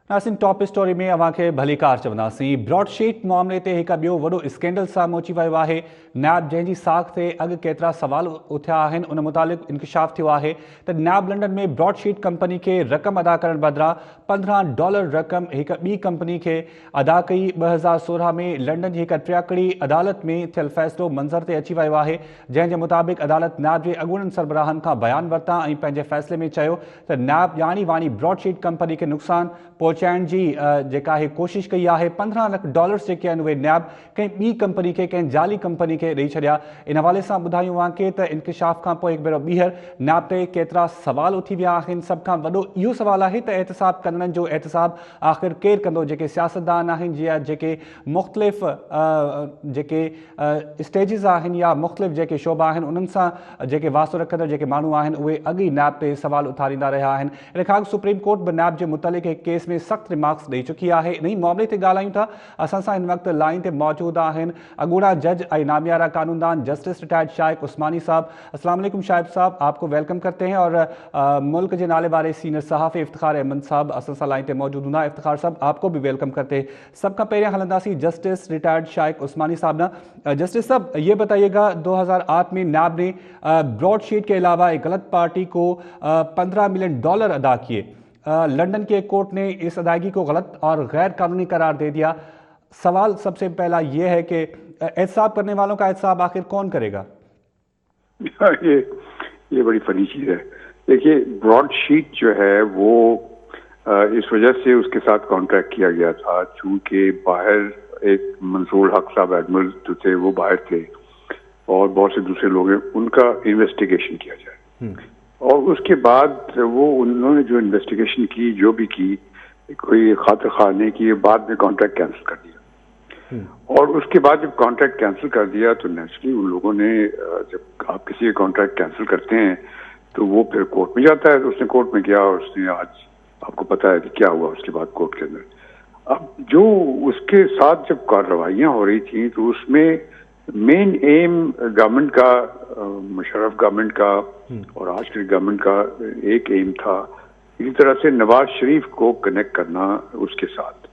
नासिन top story में अवांखे भली car चवंदासीं। ब्रॉडशीट मामले ते हिकु ॿियो वॾो स्कैंडल साम्हूं अची वियो आहे। नैब जंहिंजी साख ते अॻु केतिरा सवाल उथिया आहिनि उन मुतालिक़ इंकशाफ थियो आहे त नैब लंडन में ब्रॉडशीट कंपनी खे रक़म अदा करण बदिरां $15 रक़म हिकु ॿी कंपनी खे अदा कई। 2016 में लंडन जी हिकु टियाकड़ी अदालत में थियल फ़ैसिलो मंज़र ते अची वियो आहे, जंहिंजे मुताबिक़ अदालत नैब जे अॻूणनि सरबराहनि खां बयान वरिता ऐं पंहिंजे फ़ैसिले में चयो त नैब ॼाणी वाणी ब्रॉडशीट कंपनी खे नुक़सानु पहुचाइण जी जेका कोशिश कई आहे। $15 लख जेके आहिनि उहे नैब कंहिं ॿी कंपनी खे, कंहिं जाली कंपनी खे ॾेई छॾिया। इन हवाले सां ॿुधायूं वांके त इंकशाफ खां पोइ हिकु भेरो ॿीहर नैब ते केतिरा सवाल उथी विया आहिनि। सभ खां वॾो इहो सवाल आहे त एहतसाब कंदड़नि जो एहतसाब आख़िर केरु कंदो? जेके सियासतदान आहिनि या जेके मुख़्तलिफ़ जेके स्टेजिस आहिनि या मुख़्तलिफ़ जेके शोबा आहिनि उन्हनि सां जेके वास्तो रखंदड़ जेके माण्हू आहिनि उहे अॻु ई नैब ते सवाल उथारींदा रहिया आहिनि। इन खां सुप्रीम कोर्ट बि नैब जे मुतलिक़ हिकु केस में सख़्त रिमार्क्स ॾेई चुकी आहे। इन ई मामले ते ॻाल्हायूं था। असां सां हिन वक़्तु लाइन ते मौजूदु आहिनि अॻूणा जज ऐं नामियारा कानूनदान जस्टिस रिटायर्ड शाइक उस्मानी साहब। अस्सलाम वालेकुम शाइक साहब, आपको वेलकम करते हैं। और मुल्क के नाले वाले सीनियर सहाफ़ी इफ्तिखार अहमद साहब असां सां लाइन ते मौजूदु हूंदा। इफ्तिखार साहब, आपको भी वेलकम करते हैं। सब खां पहिरियां हलंदासीं जस्टिस रिटायर्ड शाइक उस्मानी साहब ना। जस्टिस साहब, ये बताइएगा 2008 में नैब ने ब्रॉडशीट के अलावा एक गलत पार्टी को $15 मिलियन अदा किए। लंदन के कोर्ट ने इस अदायगी को गलत और गैर कानूनी करार दे दिया। सवाल सबसे पहला ये है कि एहतसाब करने वालों का एहतसाब आखिर कौन करेगा? ये बड़ी फनी चीज है। देखिए, ब्रॉडशीट जो है वो इस वजह से उसके साथ कॉन्ट्रैक्ट किया गया था चूंकि बाहर एक मंसूर हक साहब एडमिरल जो थे वो बाहर थे और बहुत से दूसरे लोग हैं, उनका इन्वेस्टिगेशन किया जाए। और उसके बाद वो उन्होंने जो इन्वेस्टिगेशन की, जो भी की, कोई खातिर खा नहीं की, बाद में कॉन्ट्रैक्ट कैंसिल कर दिया। और उसके बाद जब कॉन्ट्रैक्ट कैंसिल कर दिया तो नेचुरली उन लोगों ने, जब आप किसी का कॉन्ट्रैक्ट कैंसिल करते हैं तो वो फिर कोर्ट में जाता है। तो उसने कोर्ट में गया और उसने, आज आपको पता है कि क्या हुआ उसके बाद कोर्ट के अंदर। अब जो उसके साथ जब कार्रवाइयाँ हो रही थी तो उसमें मेन एम गवर्नमेंट का, मुशर्रफ गवर्नमेंट का और आज की गवर्नमेंट का एक एम था इसी तरह से नवाज शरीफ को कनेक्ट करना उसके साथ,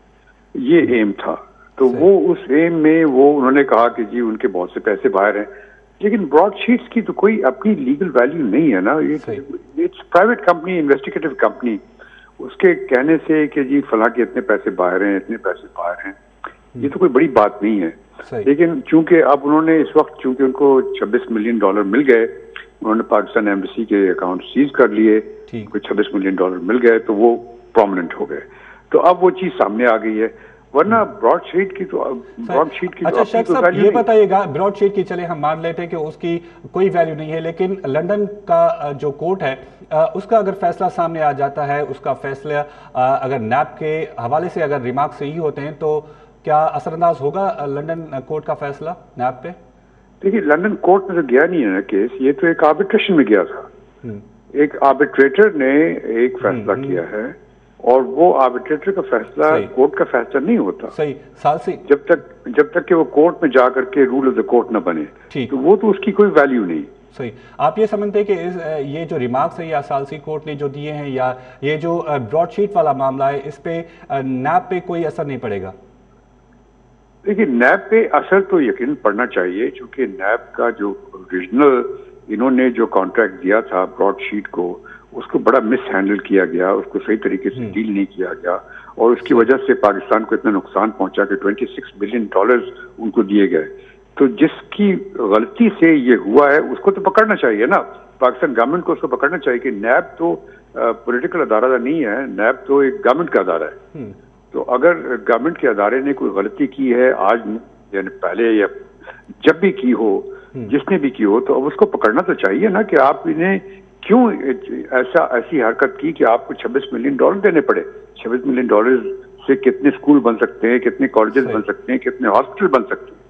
ये एम था। तो वो उस एम में वो उन्होंने कहा कि जी उनके बहुत से पैसे बाहर हैं, लेकिन ब्रॉडशीट्स की तो कोई अपनी लीगल वैल्यू नहीं है ना। ये it's private company, investigative company. उसके कहने से कि जी फलां के इतने पैसे बाहर हैं, इतने पैसे बाहर हैं, ये तो कोई बड़ी बात नहीं है। लेकिन चूंकि अब उन्होंने इस वक्त, चूंकि उनको $26 मिलियन मिल गए, उन्होंने पाकिस्तान एम्बेसी के अकाउंट सीज कर लिए, कोई $26 मिलियन मिल गए तो वो प्रोमिनेंट हो गए। तो अब वो चीज सामने आ गई है, वरना ब्रॉडशीट की तो अच्छा शेख साहब, ये बताइएगा, ब्रॉडशीट की चले हम मान लेते हैं कि उसकी कोई वैल्यू नहीं है, लेकिन लंदन का जो कोर्ट है उसका अगर फैसला सामने आ जाता है, उसका फैसला अगर नैब के हवाले से अगर रिमार्क सही होते हैं तो क्या असरअंदाज होगा लंदन कोर्ट का फैसला नैब पे? देखिए, लंदन कोर्ट में तो गया नहीं है ना केस, ये तो एक आर्बिट्रेशन में गया था। एक आर्बिट्रेटर ने एक फैसला किया है और वो आर्बिट्रेटर का फैसला कोर्ट का फैसला नहीं होता। सही, साल से जब तक कि वो कोर्ट में जाकर के रूल ऑफ द कोर्ट न बने, तो वो तो उसकी कोई वैल्यू नहीं। सही, आप ये समझते हैं कि ये जो रिमार्क्स है या सालसी कोर्ट ने जो दिए हैं या ये जो ब्रॉडशीट वाला मामला है, इस पे नैब पे कोई असर नहीं पड़ेगा? देखिए, नैब पे असर तो यकीन पड़ना चाहिए, क्योंकि नैब का जो ओरिजिनल इन्होंने जो कॉन्ट्रैक्ट दिया था ब्रॉडशीट को, उसको बड़ा मिस हैंडल किया गया, उसको सही तरीके से डील नहीं किया गया और उसकी वजह से पाकिस्तान को इतना नुकसान पहुंचा कि $26 बिलियन उनको दिए गए। तो जिसकी गलती से ये हुआ है उसको तो पकड़ना चाहिए ना, पाकिस्तान गवर्नमेंट को उसको पकड़ना चाहिए कि नैब तो पॉलिटिकल अदारा नहीं है, नैब तो एक गवर्नमेंट का अदारा है। तो अगर गवर्नमेंट के अदारे ने कोई गलती की है आज यानी पहले या जब भी की हो, जिसने भी की हो, तो अब उसको पकड़ना तो चाहिए ना कि आप इन्हें क्यों ऐसी हरकत की कि आपको $26 मिलियन देने पड़े। $26 मिलियन से कितने स्कूल बन सकते हैं, कितने कॉलेजेस बन सकते हैं, कितने हॉस्पिटल बन सकते हैं।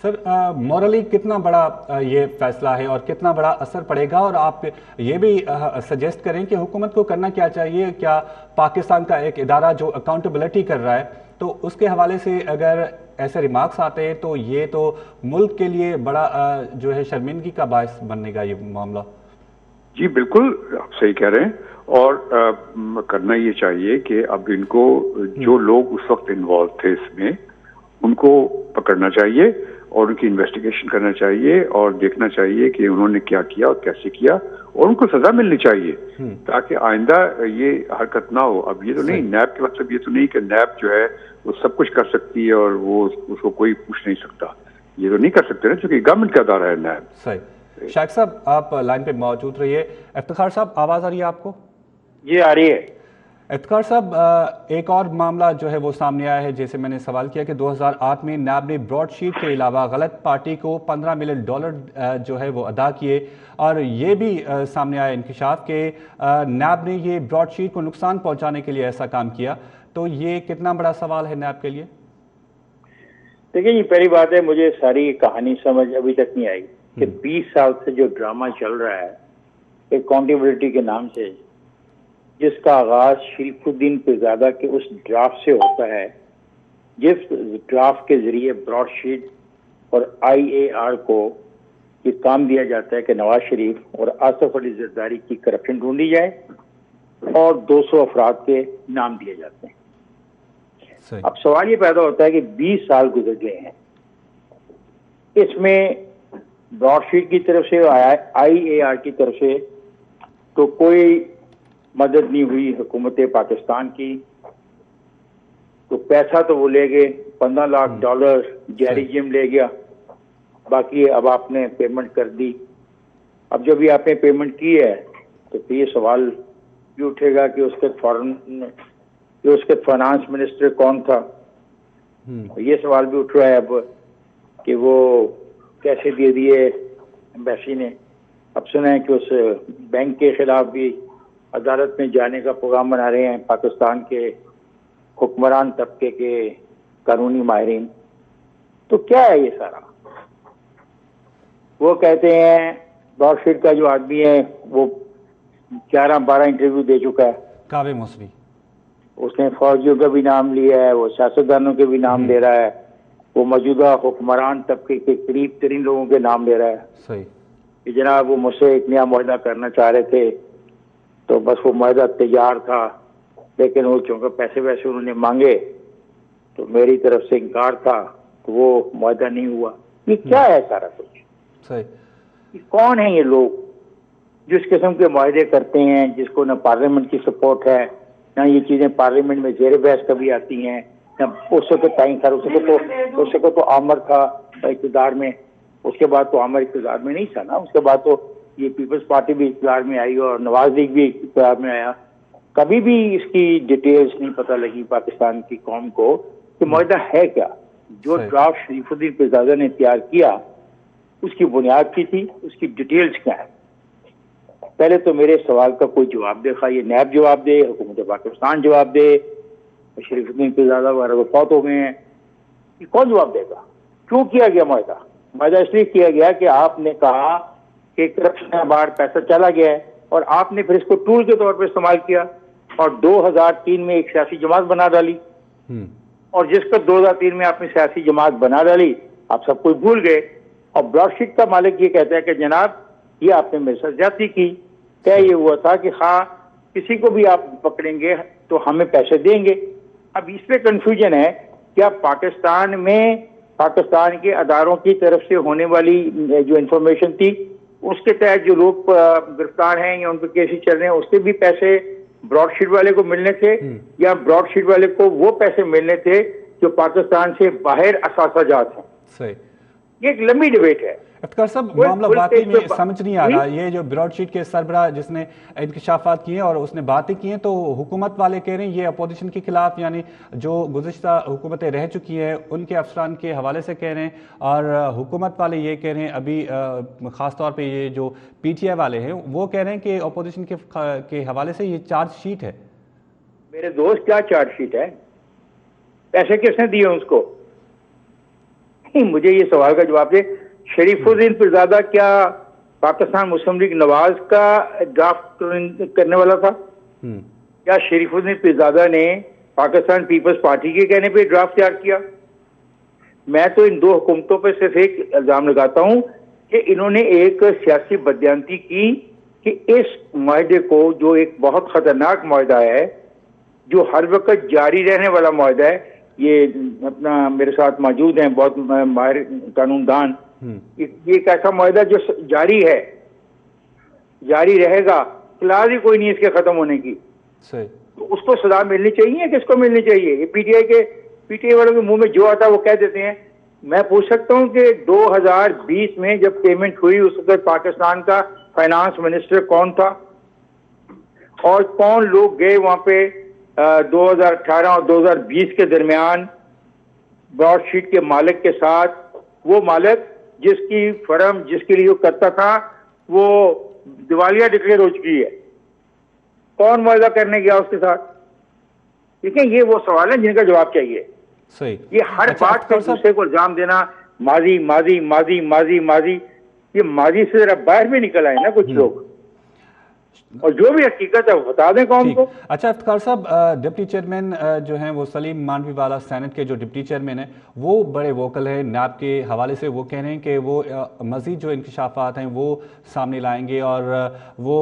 सर, मॉरली कितना बड़ा ये फैसला है और कितना बड़ा असर पड़ेगा? और आप ये भी सजेस्ट करें कि हुकूमत को करना क्या चाहिए? क्या पाकिस्तान का एक इदारा जो अकाउंटेबिलिटी कर रहा है, तो उसके हवाले से अगर ऐसे रिमार्क्स आते हैं तो ये तो मुल्क के लिए बड़ा जो है शर्मिंदगी का बायस बनेगा ये मामला। जी बिल्कुल, आप सही कह रहे हैं। और करना ये चाहिए कि अब इनको जो लोग उस वक्त इन्वॉल्व थे इसमें उनको पकड़ना चाहिए और उनकी इन्वेस्टिगेशन करना चाहिए और देखना चाहिए कि उन्होंने क्या किया और कैसे किया और उनको सजा मिलनी चाहिए ताकि आइंदा ये हरकत ना हो। अब ये तो नहीं, नैब के मतलब ये तो नहीं कि नैब जो है वो सब कुछ कर सकती है और वो उसको कोई पूछ नहीं सकता। ये तो नहीं कर सकते ना, क्योंकि गवर्नमेंट का अदारा है नैब। सही। शाइक साहब आप लाइन पे मौजूद रहिए। इफ्तिखार साहब आवाज आ रही है आपको? जी आ रही है। इफ्तिखार साहब एक और मामला जो है वो सामने आया है, जैसे मैंने सवाल किया कि 2008 में नैब ने ब्रॉडशीट के अलावा गलत पार्टी को $15 मिलियन जो है वो अदा किए और ये भी सामने आया इंकिशाफ के नैब ने ये ब्रॉडशीट को नुकसान पहुंचाने के लिए ऐसा काम किया। तो ये कितना बड़ा सवाल है नैब के लिए? देखिए, ये पहली बात है, मुझे सारी कहानी समझ अभी तक नहीं आई कि 20 साल से जो ड्रामा चल रहा है अकाउंटेबिलिटी के नाम से, जिसका आगाज शरीफुद्दीन पिरज़ादा के उस ड्राफ्ट से होता है, जिस ड्राफ्ट के जरिए ब्रॉडशीट और IAR को ये काम दिया जाता है कि नवाज शरीफ और आसिफ अली जरदारी की करप्शन ढूंढी जाए और 200 अफराद के नाम दिए जाते हैं। अब सवाल ये पैदा होता है कि 20 साल गुजर गए हैं, इसमें ब्रॉडशीट की तरफ से IAR की तरफ से तो कोई मदद नहीं हुई हुकूमत पाकिस्तान की। तो पैसा तो वो ले गए, $15 लाख जैरी जिम ले गया, बाकी अब आपने पेमेंट कर दी। अब जब ये आपने पेमेंट की है तो फिर ये सवाल भी उठेगा कि उसके फाइनेंस मिनिस्टर कौन था। ये सवाल भी उठ रहा है अब कि वो कैसे दे दिए एम्बेसी ने। अब सुना है कि उस बैंक के खिलाफ भी अदालत में जाने का प्रोग्राम बना रहे हैं पाकिस्तान के हुक्मरान तबके के कानूनी माहिरीन। तो क्या है ये सारा? वो कहते हैं ब्रॉडशीट का जो आदमी है वो 11-12 इंटरव्यू दे चुका है, कावे मौसवी। उसने फौजियों का भी नाम लिया है, वो सियासतदानों के भी नाम ले रहा है, वो मौजूदा हुक्मरान तबके के करीब तरीन लोगों के नाम ले रहा है। सही कि जनाब वो मुझसे एक नया मुआहदा करना चाह रहे थे, तो बस वो मुआहदा तैयार था, लेकिन वो चूंकि पैसे वैसे उन्होंने मांगे तो मेरी तरफ से इनकार था, तो वो मुआहदा नहीं हुआ। ये क्या है सारा कुछ? सही। कौन है ये लोग जिस किस्म के मुआहदे करते हैं, जिसको न पार्लियामेंट की सपोर्ट है, ना ये चीजें पार्लियामेंट में जेर बहस कभी आती हैं, न उस वक्त टाइम था, उस वक्त तो आमर था इक़्तिदार में, उसके बाद तो आमर इक़्तिदार में नहीं था ना, उसके बाद तो ये पीपल्स पार्टी भी इक़्तिदार में आई और नवाज लीग भी इक़्तिदार में आया। कभी भी इसकी डिटेल्स नहीं पता लगी पाकिस्तान की कौम को कि मुआहदा है क्या। जो ड्राफ्ट शरीफुद्दीन पिरज़ादा ने तैयार किया उसकी बुनियाद की थी, उसकी डिटेल्स क्या है? पहले तो मेरे सवाल का कोई जवाब दे, ये नैब जवाब दे, हुकूमत पाकिस्तान जवाब दे, शरीफुद्दीन पिरज़ादा वगैरह वफात हो गए हैं, ये कौन जवाब देगा? क्यों किया गया मुआहदा? मुआहदा इसलिए किया गया कि आपने कहा कि करप्शन के बाहर पैसा चला गया है और आपने फिर इसको टूल के तौर पर इस्तेमाल किया और 2003 में एक सियासी जमात बना डाली, और जिसका 2003 में आपने सियासी जमात बना डाली आप सब कुछ भूल गए। और ब्रॉडशीट का मालिक ये कहता है कि जनाब ये आपने मेरे साथ ज्यादती की, तय ये हुआ था कि हाँ किसी को भी आप पकड़ेंगे तो हमें पैसे देंगे। अब इसमें कंफ्यूजन है, क्या पाकिस्तान में पाकिस्तान के अदारों की तरफ से होने वाली जो इंफॉर्मेशन थी उसके तहत जो लोग गिरफ्तार हैं या उन पर केसेस चल रहे हैं उससे भी पैसे ब्रॉडशीट वाले को मिलने थे, या ब्रॉडशीट वाले को वो पैसे मिलने थे जो पाकिस्तान से बाहर असासाजात हैं? सही। ये एक लंबी डिबेट है। इफ्तिखार साहब मामला वाकई में समझ नहीं आ रहा। ये जो ब्रॉडशीट के सरबराह जिसने इंकशाफात किए और उसने बातें की हैं, तो हुकूमत वाले कह रहे हैं ये अपोजिशन के खिलाफ, यानी जो गुज़िश्ता हुकूमतें रह चुकी हैं उनके अफसरान के हवाले से कह रहे हैं, और हुकूमत वाले ये कह रहे हैं, अभी ख़ास तौर पे ये जो PTI वाले हैं वो कह रहे हैं कि अपोजिशन के हवाले से ये चार्जशीट है। मेरे दोस्त क्या चार्जशीट है? पैसे किसने दिए उसको? मुझे ये सवाल का जवाब दे। शरीफुद्दीन पिरज़ादा क्या पाकिस्तान मुस्लिम लीग नवाज का ड्राफ्ट करने वाला था? क्या शरीफुद्दीन पिरज़ादा ने पाकिस्तान पीपल्स पार्टी के कहने पे ड्राफ्ट तैयार किया? मैं तो इन दो हुकूमतों पर सिर्फ एक इल्जाम लगाता हूं कि इन्होंने एक सियासी बदयांती की कि इस मुआहदे को, जो एक बहुत खतरनाक मुआहदा है, जो हर वक्त जारी रहने वाला मुआहदा है, ये अपना मेरे साथ मौजूद हैं बहुत माहिर कानूनदान, ये एक ऐसा मुआहदा जो जारी है, जारी रहेगा, क्लास ही कोई नहीं इसके खत्म होने की। सही। तो उसको सजा मिलनी चाहिए, किसको मिलनी चाहिए? ये पीटीआई वालों के मुंह में जो आता है वो कह देते हैं। मैं पूछ सकता हूं कि 2020 में जब पेमेंट हुई उस वक्त पाकिस्तान का फाइनेंस मिनिस्टर कौन था और कौन लोग गए वहां पे 2018 और 2020 के दरमियान ब्रॉडशीट के मालिक के साथ? वो मालिक जिसकी फर्म जिसके लिए वो करता था वो दिवालिया डिक्लेयर हो चुकी है, कौन मुआवजा करने गया उसके साथ? ठीक है, ये वो सवाल है जिनका जवाब चाहिए। सही। ये हर बात पे दूसरे को इल्जाम देना, माजी माजी माजी माजी माजी, ये माजी से जरा बाहर भी निकल आए ना कुछ लोग, और जो भी हकीकत है वो बता दें कौन को। अच्छा इफ्तिखार साहब, डिप्टी चेयरमैन जो हैं वो सलीम मांडवीवाला, सेनेट के जो डिप्टी चेयरमैन हैं, वो बड़े वोकल हैं नैब के हवाले से। वो कह रहे हैं कि वो मज़ीद जो इंकशाफात हैं वो सामने लाएंगे, और वो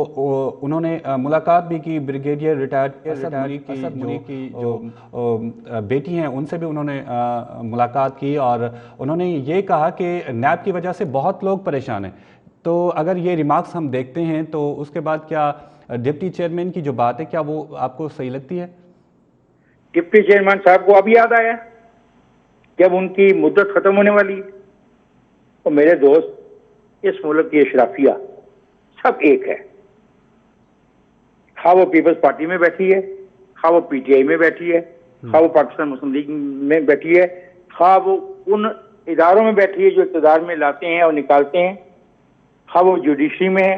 उन्होंने मुलाकात भी की ब्रिगेडियर रिटायर्ड असद मुनीर की जो बेटी हैं उनसे भी उन्होंने मुलाकात की, और उन्होंने ये कहा कि नैब की वजह से बहुत लोग परेशान हैं। तो अगर ये रिमार्क्स हम देखते हैं तो उसके बाद क्या डिप्टी चेयरमैन की जो बात है क्या वो आपको सही लगती है? डिप्टी चेयरमैन साहब को अब याद आया जब उनकी मुद्दत खत्म होने वाली है। तो मेरे दोस्त, इस मुल्क की अशराफिया सब एक है, खा वो पीपल्स पार्टी में बैठी है, खा वो पीटीआई में बैठी है, खा वो पाकिस्तान मुस्लिम लीग में बैठी है, खा वो उन इदारों में बैठी है जो इक़्तिदार में लाते हैं और निकालते हैं, खा वो जुडिशरी में है,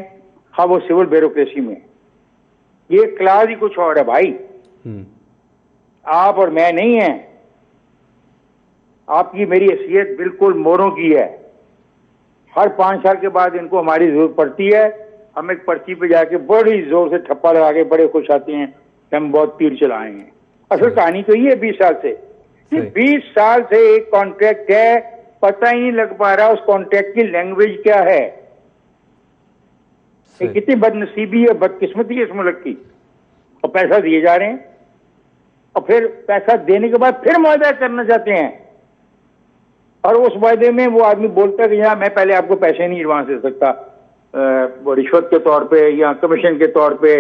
खा वो सिविल ब्यूरोक्रेसी में। ये क्लास ही कुछ और है भाई। आप और मैं नहीं है, आपकी मेरी हैसियत बिल्कुल मोरों की है। हर 5 साल के बाद इनको हमारी जरूरत पड़ती है, हम एक पर्ची पे जाके बड़ी जोर से ठप्पा लगा के बड़े खुश आते हैं कि हम बहुत तीर चलाए हैं। असल कहानी तो ये 20 साल से, 20 साल से एक कॉन्ट्रैक्ट है, पता ही नहीं लग पा रहा उस कॉन्ट्रैक्ट की लैंग्वेज क्या है। कितनी बदनसीबी और बदकिस्मती है इस मुल्क की। और पैसा दिए जा रहे हैं और फिर पैसा देने के बाद फिर मुआहदा करना चाहते हैं, और उस मुआहदे में वो आदमी बोलता है कि यहाँ मैं पहले आपको पैसे नहीं एडवांस दे सकता, रिश्वत के तौर पे या कमीशन के तौर पे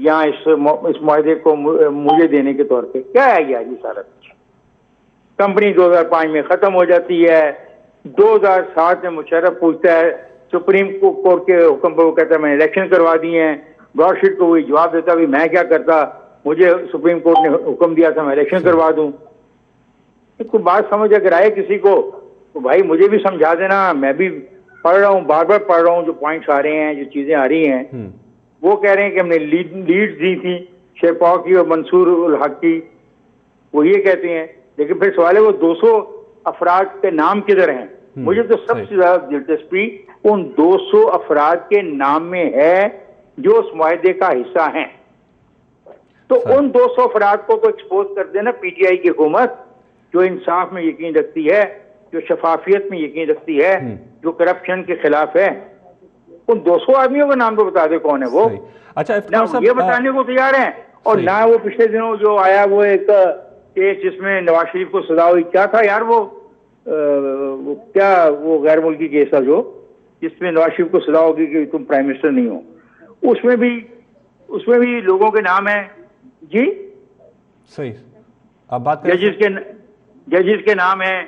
या इस मुआहदे को मुझे देने के तौर पे। क्या है यार ये सारा कुछ? कंपनी 2005 में खत्म हो जाती है, 2007 में मुशर्रफ पूछता है सुप्रीम कोर्ट के हुक्म पर, वो कहता है मैंने इलेक्शन करवा दिए हैं। ब्रॉडशीट को वही जवाब देता भी मैं क्या करता, मुझे सुप्रीम कोर्ट ने हुक्म दिया था मैं इलेक्शन करवा दूं। कोई बात समझ अगर आए किसी को तो भाई मुझे भी समझा देना, मैं भी पढ़ रहा हूँ, बार बार पढ़ रहा हूँ, जो पॉइंट्स आ रहे हैं, जो चीजें आ रही हैं। वो कह रहे हैं कि हमने लीड्स दी थी शेरपाव की और मंसूर उल हक की, वो ये कहते हैं। लेकिन फिर सवाल है वो 200 अफराद के नाम किधर हैं? मुझे तो सबसे ज्यादा दिलचस्पी उन 200 अफराद के नाम में है जो उस मुआहदे का हिस्सा हैं। तो उन 200 अफराद को तो एक्सपोज कर देना पीटीआई की हुकूमत, जो इंसाफ में यकीन रखती है, जो शफाफियत में यकीन रखती है, जो करप्शन के खिलाफ है। उन 200 आदमियों का नाम तो बता दे कौन है वो। अच्छा, ना ये बताने को तैयार हैं, और ना वो पिछले दिनों जो आया वो एक केस जिसमें नवाज शरीफ को सजा हुई, क्या था यार वो वो गैर मुल्की केस था जो, जिसमें नवाज शरीफ को सजा होगी कि तुम प्राइम मिनिस्टर नहीं हो। उसमें भी लोगों के नाम है जी। सही। अब बात जजिस के नाम है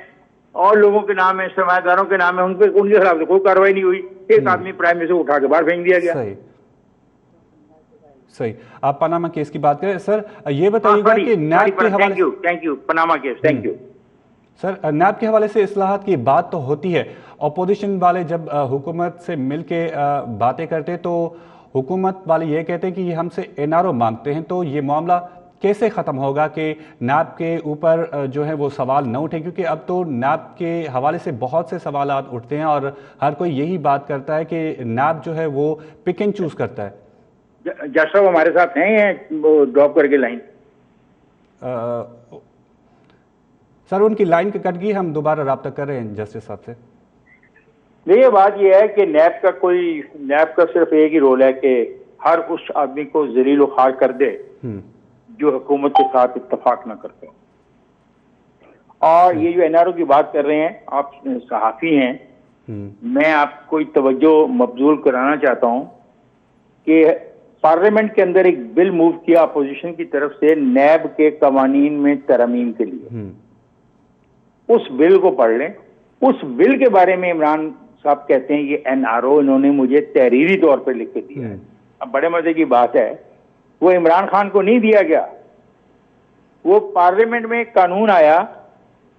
और लोगों के नाम है, सरमायादारों के नाम है, उनके खिलाफ कोई कार्रवाई नहीं हुई। एक आदमी प्राइम मिनिस्टर उठा के बाहर फेंक दिया गया। सही। आप पनामा केस की बात करें सर, ये बताइएगा कि नैब के हवाले, thank you Panama case, thank you sir. NAB के हवाले से इस्लाहात की बात तो होती है, अपोजिशन वाले जब हुकूमत से मिलके बातें करते तो हुकूमत वाले ये कहते हैं कि ये हमसे एनआरओ मांगते हैं। तो ये मामला कैसे ख़त्म होगा कि नैब के ऊपर जो है वो सवाल न उठे? क्योंकि अब तो नैब के हवाले से बहुत से सवालात उठते हैं और हर कोई यही बात करता है कि नैब जो है वो पिक एंड चूज करता है। जज साहब हमारे साथ हैं, वो ड्रॉप करके लाइन। सर उनकी लाइन कट गई, हम दोबारा रब्ता कर रहे हैं जस्टिस साहब से। ये बात यह है कि नैब नैब का सिर्फ एक ही रोल है कि हर उस आदमी को जलील खार कर दे जो हुकूमत के साथ इत्तेफाक ना करते हो। और ये जो एनआरओ की बात कर रहे हैं, आप सहाफी हैं, मैं आपको तवज्जो मबजूल कराना चाहता हूं कि पार्लियामेंट के अंदर एक बिल मूव किया अपोजिशन की तरफ से नैब के कवानीन में तरमीम के लिए। उस बिल को पढ़ लें। उस बिल के बारे में इमरान साहब कहते हैं ये एनआरओ इन्होंने मुझे तहरीरी तौर पर लिख के दिया है। अब बड़े मजे की बात है, वो इमरान खान को नहीं दिया गया, वो पार्लियामेंट में एक कानून आया,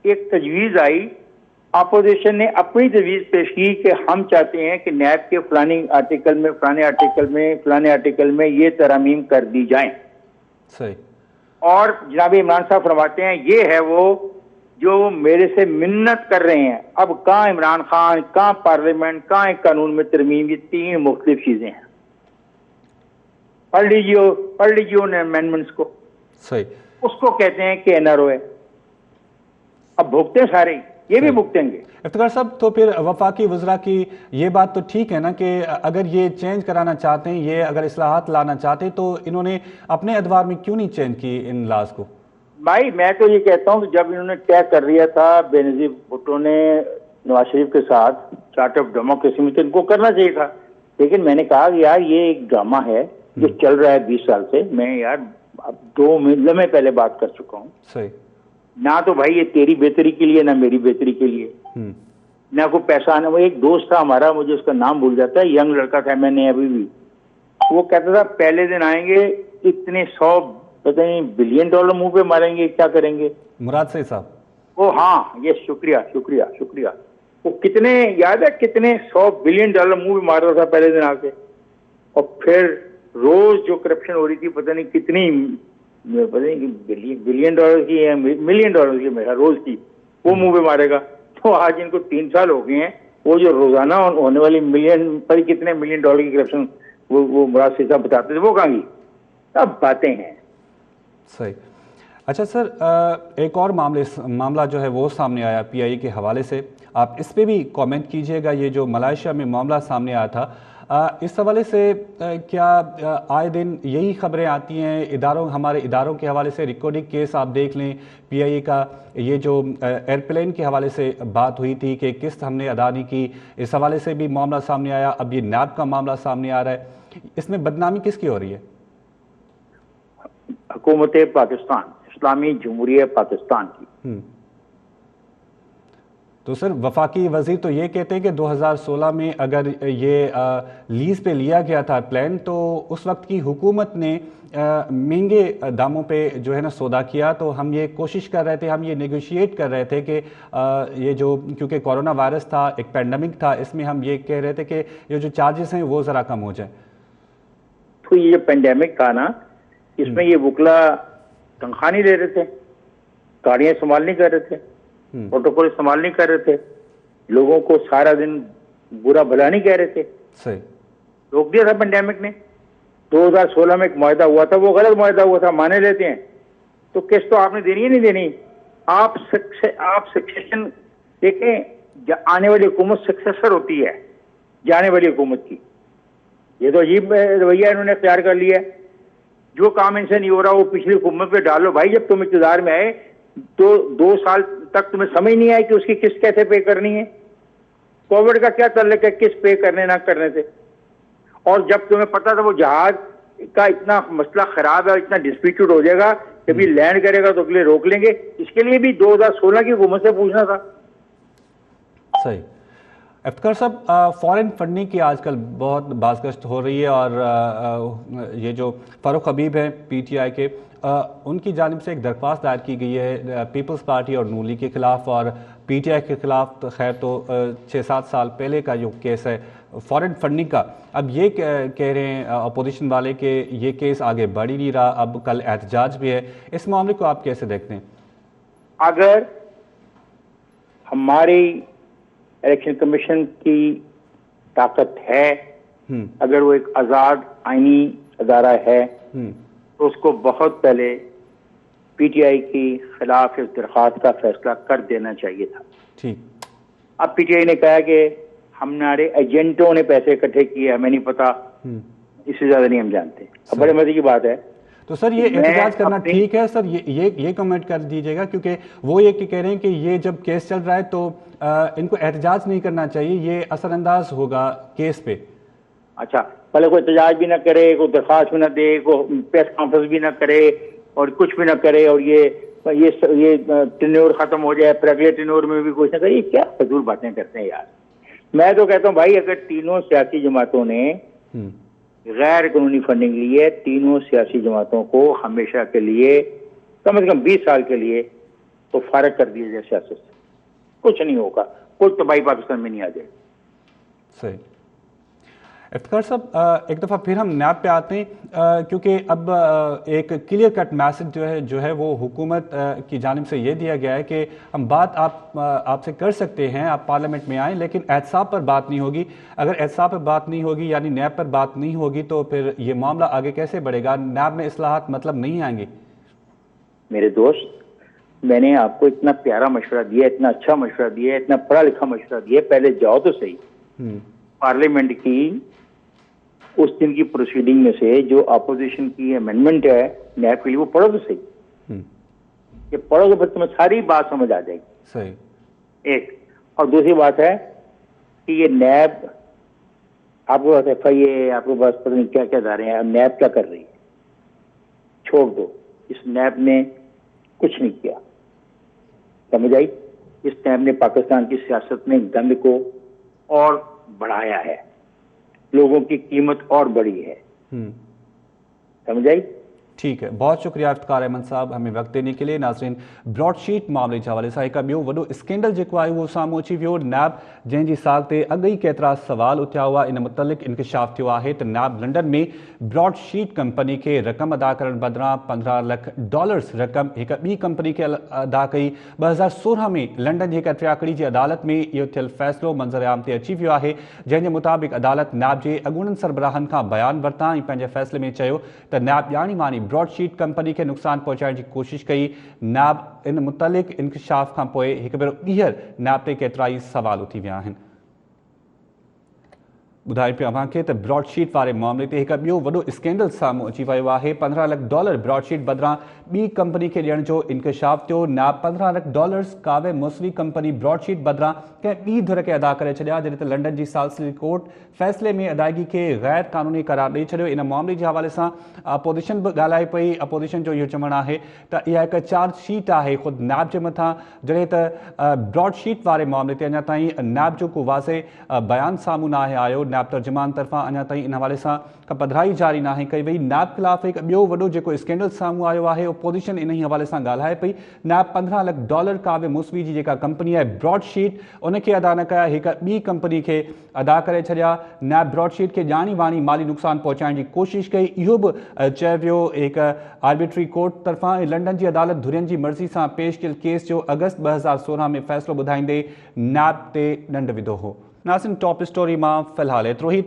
एक तजवीज आई, अपोजिशन ने अपनी तजवीज पेश की कि हम चाहते हैं कि नैब के फलाने आर्टिकल में ये तरामीम कर दी जाएं। सही। और जनाब इमरान साहब फरमाते हैं ये है वो जो मेरे से मिन्नत कर रहे हैं। अब कहाँ इमरान खान, कहाँ पार्लियामेंट, कहाँ एक कानून में तरमीम, ये तीन मुख्तलिफ चीजें हैं। पढ़ लीजिए उन अमेंडमेंट्स को। सही। उसको कहते हैं कि एनआरओ है। अब भुगते सारे, ये भी भुगतेंगे। इफ्तिखार साहब, तो फिर वफाकी वज़रा की ये बात तो ठीक है ना कि अगर ये चेंज कराना चाहते हैं, ये अगर इस्लाहात लाना चाहते हैं, तो इन्होंने अपने अदवार में क्यों नहीं चेंज की इन लॉज को? भाई मैं तो ये कहता हूँ कि जब इन्होंने तय कर लिया था बेनजीर भुट्टो ने नवाज शरीफ के साथ चार्टर ऑफ डेमोक्रेसी में, तो इनको करना चाहिए था। लेकिन मैंने कहा कि यार ये एक ड्रामा है जो चल रहा है 20 साल से। मैं यार अब 2 महीने पहले बात कर चुका हूँ। सही। ना तो भाई ये तेरी बेहतरी के लिए, ना मेरी बेहतरी के लिए, ना कोई पैसा आना। वो एक दोस्त था हमारा, मुझे उसका नाम भूल जाता है, यंग लड़का था, मैंने अभी भी, वो कहता था पहले दिन आएंगे इतने 100 पता नहीं बिलियन डॉलर मुंह पे मारेंगे, क्या करेंगे। मुराद सही साहब। ओ हाँ, ये शुक्रिया। वो कितने याद है, कितने 100 बिलियन डॉलर मुंह पे मार रहा था पहले दिन आके। और फिर रोज जो करप्शन हो रही थी, पता नहीं कितनी, बिलियन डॉलर की या मिलियन डॉलर की मेरा रोज की, वो मुंह पे मारेगा। तो आज इनको 3 साल हो गए हैं, वो जो रोजाना होने वाली पर कितने मिलियन डॉलर की करप्शन वो मुराद सही साहब बताते थे, वो कहाँ गई? सब बातें हैं। सही। अच्छा सर, एक और मामला जो है वो सामने आया पीआईए के हवाले से, आप इस पे भी कमेंट कीजिएगा। ये जो मलेशिया में मामला सामने आया था, इस हवाले से क्या आए दिन यही खबरें आती हैं? हमारे इदारों के हवाले से रिकॉर्डिंग केस आप देख लें, पीआईए का ये जो एयरप्लेन के हवाले से बात हुई थी कि किस्त हमने अदा नहीं की, इस हवाले से भी मामला सामने आया। अब ये नैब का मामला सामने आ रहा है, इसमें बदनामी किसकी हो रही है? हुकूमत पाकिस्तान, इस्लामी जमहूरिया पाकिस्तान की। तो सर, वफाकी वजीर तो ये कहते हैं कि 2016 में अगर ये लीज पे लिया गया था प्लान, तो उस वक्त की हुकूमत ने महंगे दामों पे जो है ना सौदा किया। तो हम ये कोशिश कर रहे थे, हम ये नेगोशिएट कर रहे थे कि ये जो, क्योंकि कोरोना वायरस था, एक पैंडमिक था, इसमें हम ये कह रहे थे कि ये जो चार्जेस हैं वो ज़रा कम हो जाए। तो ये जो पैंडमिक था ना, इसमें ये वकला तनख्वाह नहीं ले रहे थे, गाड़ियां इस्तेमाल नहीं कर रहे थे, प्रोटोकॉल इस्तेमाल नहीं कर रहे थे, लोगों को सारा दिन बुरा भला नहीं कह रहे थे। सही। रोक दिया था पैंडेमिक ने। 2016 में एक मुआहदा हुआ था, वो गलत मुआहदा हुआ था, माने लेते हैं। तो किस्त तो आपने देनी है नहीं देनी। आप सक्सेशन देखें, आने वाली हुकूमत सक्सेसर होती है जाने वाली हुकूमत की। ये तो अजीब रवैया इन्होंने इख्तियार कर लिया है। जो काम इनसे नहीं हो रहा वो पिछली हुकूमत पे डालो। भाई जब तुम इक़्तिदार में आए तो 2 साल तक तुम्हें समझ नहीं आया कि उसकी किस्त कैसे पे करनी है। कोविड का क्या ताल्लुक है किस्त पे करने ना करने से? और जब तुम्हें पता था वो जहाज का इतना मसला खराब है और इतना डिस्प्यूटेड हो जाएगा, कभी लैंड करेगा तो अगले रोक लेंगे, इसके लिए भी 2016 की हुकूमत से पूछना था। सही। इफ्तिखार साहब, फॉरेन फंडिंग की आजकल बहुत बाज़गश्त हो रही है, और ये जो फ़ारूक हबीब हैं पीटीआई के, उनकी जानिब से एक दरख्वास्त दायर की गई है पीपल्स पार्टी और नून लीग के ख़िलाफ़ और पीटीआई के ख़िलाफ़। तो खैर, तो 6-7 साल पहले का जो केस है फॉरेन फंडिंग का, अब ये कह रहे हैं अपोजिशन वाले कि ये केस आगे बढ़ ही नहीं रहा, अब कल एहतजाज भी है। इस मामले को आप कैसे देखते हैं? अगर हमारी इलेक्शन कमीशन की ताकत है, अगर वो एक आज़ाद आईनी अदारा है, तो उसको बहुत पहले पीटीआई के खिलाफ इस दरख्वास्त का फैसला कर देना चाहिए था। ठीक। अब पीटीआई ने कहा कि हमारे एजेंटों ने पैसे इकट्ठे किए, हमें नहीं पता, इससे ज्यादा नहीं हम जानते। अब बड़े मजे की बात है। तो सर ये एहतजाज करना ठीक है सर, ये कमेंट कर दीजिएगा, क्योंकि वो ये कह रहे हैं कि ये जब केस चल रहा है तो इनको एहतजाज नहीं करना चाहिए, ये असरअंदाज होगा केस पे। अच्छा, पहले कोई एहतजाज भी ना करे, कोई दरख्वास्त भी ना दे, कोई प्रेस कॉन्फ्रेंस भी ना करे और कुछ भी ना करे, और ये टेन्योर खत्म हो जाए, फिर अगले टेन्योर में भी कुछ ना करे, ये क्या फजूल बातें करते हैं यार। मैं तो कहता हूँ भाई, अगर तीनों सियासी जमातों ने गैर कानूनी फंडिंग ली है, तीनों सियासी जमातों को हमेशा के लिए, कम से कम 20 साल के लिए तो फारग कर दिया जाए सियासत से, कुछ नहीं होगा, कोई तबाही पाकिस्तान में नहीं आ जाए। सही। इफ्तिखार साहब, एक दफ़ा फिर हम नैब पे आते हैं, क्योंकि अब एक क्लियर कट मैसेज जो है वो हुकूमत की जानिब से ये दिया गया है कि हम बात आपसे कर सकते हैं, आप पार्लियामेंट में आएँ, लेकिन एहतसाब पर बात नहीं होगी। अगर एहतसाब पर बात नहीं होगी, यानी नैब पर बात नहीं होगी, तो फिर ये मामला आगे कैसे बढ़ेगा? नैब में इस्लाहात मतलब नहीं आएंगे? मेरे दोस्त, मैंने आपको इतना प्यारा मशवरा दिया, इतना अच्छा मशवरा दिया, इतना पढ़ा लिखा मशवरा दिया, पहले जाओ तो सही पार्लियामेंट की उस दिन की प्रोसीडिंग में से जो अपोजिशन की अमेंडमेंट है नैब के लिए, वो पढ़ो तो सही। ये पढ़ो तो फिर तुम्हें सारी बात समझ आ जाएगी। सही। एक और दूसरी बात है कि ये नैब, आपके पास FIA, आपके पास पता नहीं क्या क्या दारे हैं, नैब क्या कर रही है? छोड़ दो, इस नैब ने कुछ नहीं किया, समझ आई? इस नैब ने पाकिस्तान की सियासत में गंद को और बढ़ाया है, लोगों की कीमत और बढ़ी है, समझ आई? ठीक है, बहुत शुक्रिया इफ्तिखार अहमद साहब हमें वक्त देने के लिए। नाज़रीन, ब्रॉडशीट मामले के हवाले सां हिकु ॿियो वॾो स्कैंडल जेको आहे उहो साम्हूं अची वियो। नैब जंहिंजी साख ते अॻु ई केतिरा सवाल उथिया हुआ, इन मुतलिक़ इंकशाफ थियो आहे त नैब लंडन में ब्रॉडशीट कंपनी खे रक़म अदा करण बदिरां $15 लाख रक़म हिकु ॿी कंपनी खे अदा कई। 2016 में लंडन जी हिकु टियाकड़ी जी अदालत में इहो थियल फ़ैसिलो मंज़र आम ते अची वियो आहे, जंहिंजे मुताबिक़ अदालत नैब जे अॻूणनि सरबराहनि खां बयान वरिता ऐं पंहिंजे फ़ैसिले में चयो त नैब ॼाणी मानी ब्रॉडशीट कंपनी के नुक़सान पहुंचाइण की कोशिश कई। नैब इन मुतलिक़ इंकशाफ खां पोइ हिकु भेरो ॿीहर नैब ते केतिरा ई सवाल उथी विया आहिनि। ॿुधाए पियो अव्हांखे त ब्रॉडशीट वारे मामले ते हिकु ॿियो वॾो स्कैंडल साम्हूं अची वियो आहे। $15 लाख ब्रॉडशीट बदिरां ॿी कंपनी खे ॾियण जो इंकशाफ थियो। नैब $15 लाख कावे मौसवी कंपनी ब्रॉडशीट बदिरां कंहिं ॿी धुर खे अदा करे छॾिया, जॾहिं त लंडन जी सालसली कोर्ट फ़ैसिले में अदायगी खे गैर क़ानूनी करार ॾेई छॾियो। इन मामले जे हवाले सां अपोजिशन बि ॻाल्हाए पई। अपोजिशन जो इहो चवणु आहे त इहा हिकु चार्ज शीट आहे ख़ुदि नैब जे मथां, जॾहिं त ब्रॉडशीट वारे मामले ते अञा ताईं नैब जो को वाज़े बयानु साम्हूं न आहे आयो। नैब तर्जुमान तरफ़ां अञा ताईं इन हवाले सां का पधिराई जारी नाहे कई वई। नैब ख़िलाफ़ हिकु ॿियो वॾो जेको स्कैंडल साम्हूं आयो आहे, अपोजिशन इन ई हवाले सां ॻाल्हाए पई। नैब $15 लाख कावे मौसवी जी जेका कंपनी आहे ब्रॉडशीट, उनखे अदा न कया, हिकु ॿी कंपनी खे अदा करे छॾिया। नैब ब्रॉडशीट खे ॼाणी वाणी माली नुक़सान पहुचाइण जी कोशिशि कई। इहो बि चयो वियो हिकु आर्बिट्री कोर्ट तरफ़ां। लंडन जी अदालत धुरियनि जी मर्ज़ी सां पेश कयल केस जो अगस्त 2016 में फ़ैसिलो ॿुधाईंदे नैब ते ॾंड विधो हो। नाज़रीन, टॉप स्टोरी मां फ़िलहाल एतिरो ई।